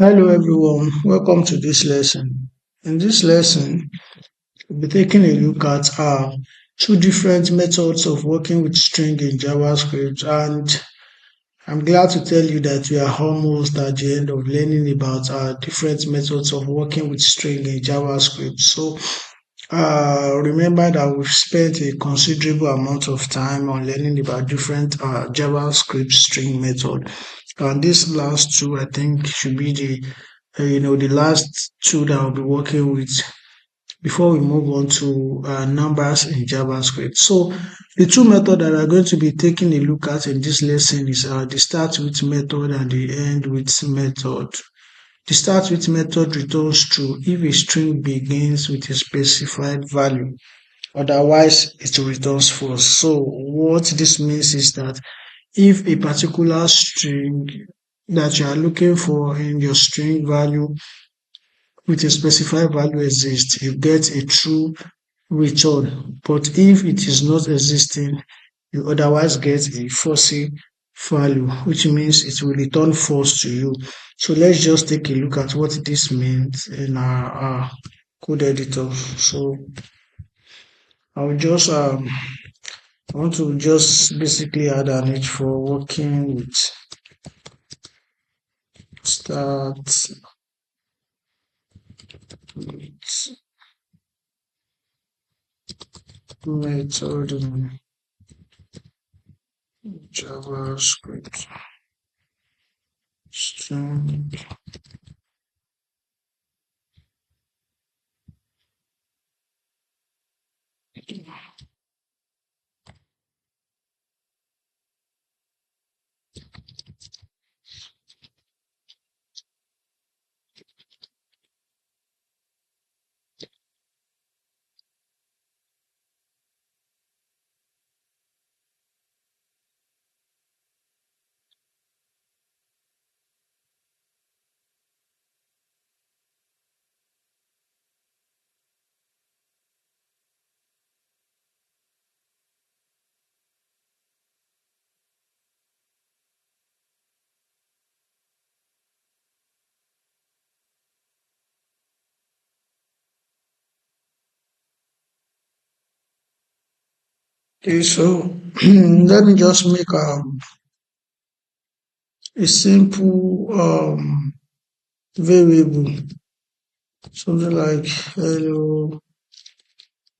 Hello everyone, welcome to this lesson. In this lesson, we'll be taking a look at two different methods of working with string in JavaScript, and I'm glad to tell you that we are almost at the end of learning about different methods of working with string in JavaScript. So remember that we've spent a considerable amount of time on learning about different JavaScript string method, and these last two I think should be the last two that I'll be working with before we move on to numbers in JavaScript. So the two methods that we're going to be taking a look at in this lesson is the start with method and the end with method. The start with method returns true if a string begins with a specified value. Otherwise, it returns false. So what this means is that if a particular string that you are looking for in your string value with a specified value exists, you get a true return. But if it is not existing, you otherwise get a false value, which means it will return false to you. So let's just take a look at what this means in our code editor. So I'll just I want to just basically add an edge for working with start with method in JavaScript string. Okay, so let me just make a simple variable, something like hello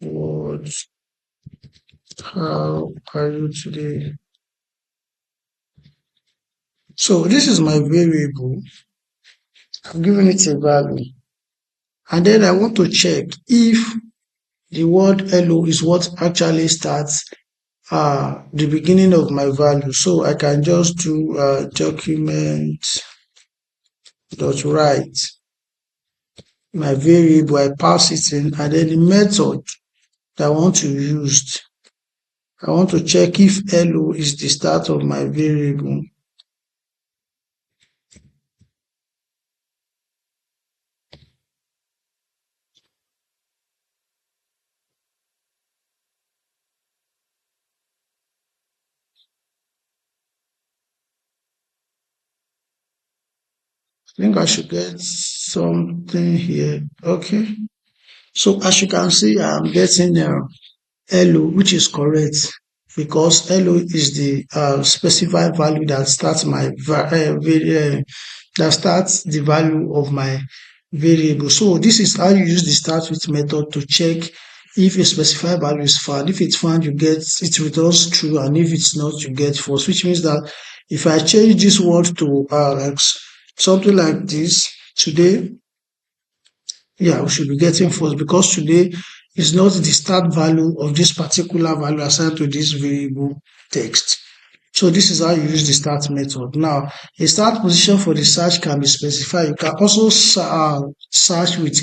world, how are you today? So this is my variable. I've given it a value, and then I want to check if the word hello is what actually starts the beginning of my value. So I can just do document dot write my variable, I pass it in, and then the method that I want to use, I want to check if hello is the start of my variable. I think I should get something here. Okay. So as you can see, I'm getting hello, which is correct because hello is the specified value that starts that starts the value of my variable. So this is how you use the start with method to check if a specified value is found. If it's found, it returns true, and if it's not, you get false. Which means that if I change this word to like something like this today, yeah, we should be getting false because today is not the start value of this particular value assigned to this variable text. So this is how you use the start method. Now, a start position for the search can be specified. You can also search with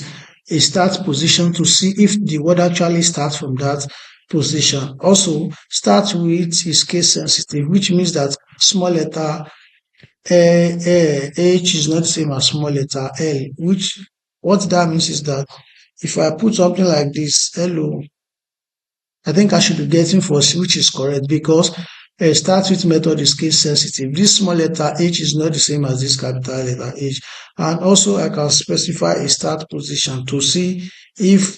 a start position to see if the word actually starts from that position. Also, start with is case sensitive, which means that small letter H is not the same as small letter L, which what that means is that if I put something like this, hello, I think I should be getting false, which is correct because A start with method is case sensitive. This small letter H is not the same as this capital letter H. And also I can specify a start position to see if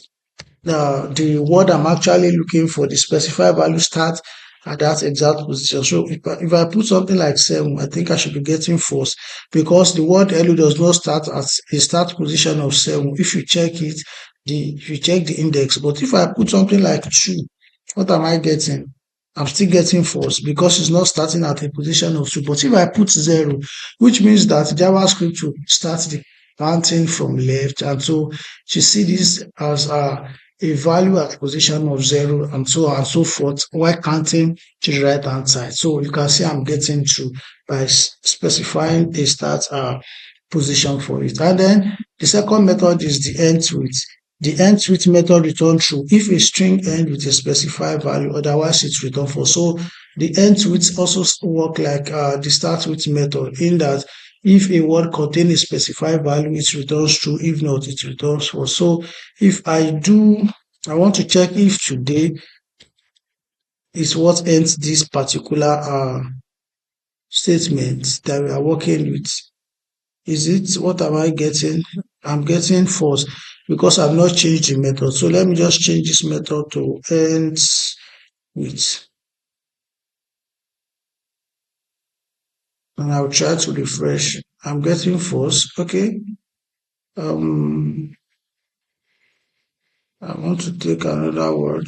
the word I'm actually looking for, the specified value, start at that exact position. So if I put something like 7, I think I should be getting false because the word hello does not start at a start position of 7. If you check it, if you check the index, but if I put something like 2, what am I getting? I'm still getting false because it's not starting at a position of 2. But if I put 0, which means that JavaScript will start the counting from left, and so you see this as a value at position of 0 and so on and so forth while counting to the right hand side. So you can see I'm getting true by specifying a start position for it. And then the second method is the EndsWith. The EndsWith method returns true if a string ends with a specified value, otherwise it's returned false. So the EndsWith also work like the StartsWith method, in that if a word contains a specified value, it returns true. If not, it returns false. So if I want to check if today is what ends this particular statement that we are working with. Is it, what am I getting? I'm getting false because I've not changed the method. So let me just change this method to ends with. And I'll try to refresh. I'm getting false. Okay. I want to take another word.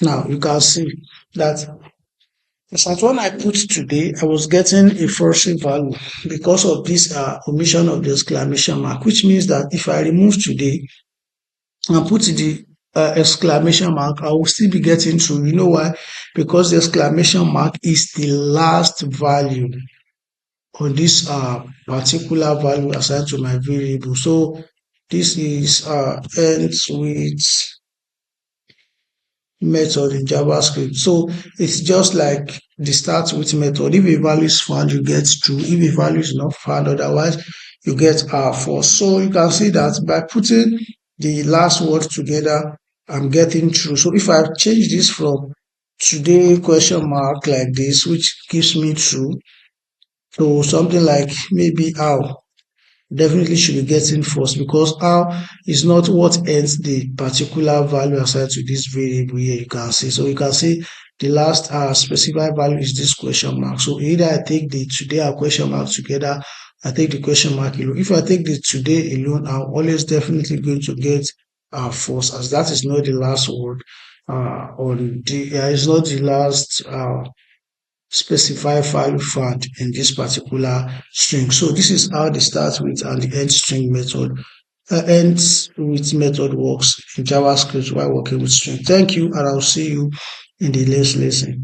Now you can see that since when I put today, I was getting a false value because of this omission of the exclamation mark, which means that if I remove today and put the exclamation mark, I will still be getting true. You know why? Because the exclamation mark is the last value on this particular value assigned to my variable. So this is ends with method in JavaScript. So it's just like the start with method. If a value is found, you get true. If a value is not found, otherwise you get false. So you can see that by putting the last word together, I'm getting true. So if I change this from today question mark like this, which gives me true, to something like maybe how, definitely should be getting false because how is not what ends the particular value assigned to this variable here. You can see. So you can see the last specified value is this question mark. So either I take the today and question mark together, I take the question mark alone. If I take the today alone, I'm always definitely going to get false, as that is not the last word on the is not the last specify value found in this particular string. So this is how the start with and the end string method, ends with method works in JavaScript while working with string. Thank you, and I'll see you in the next lesson.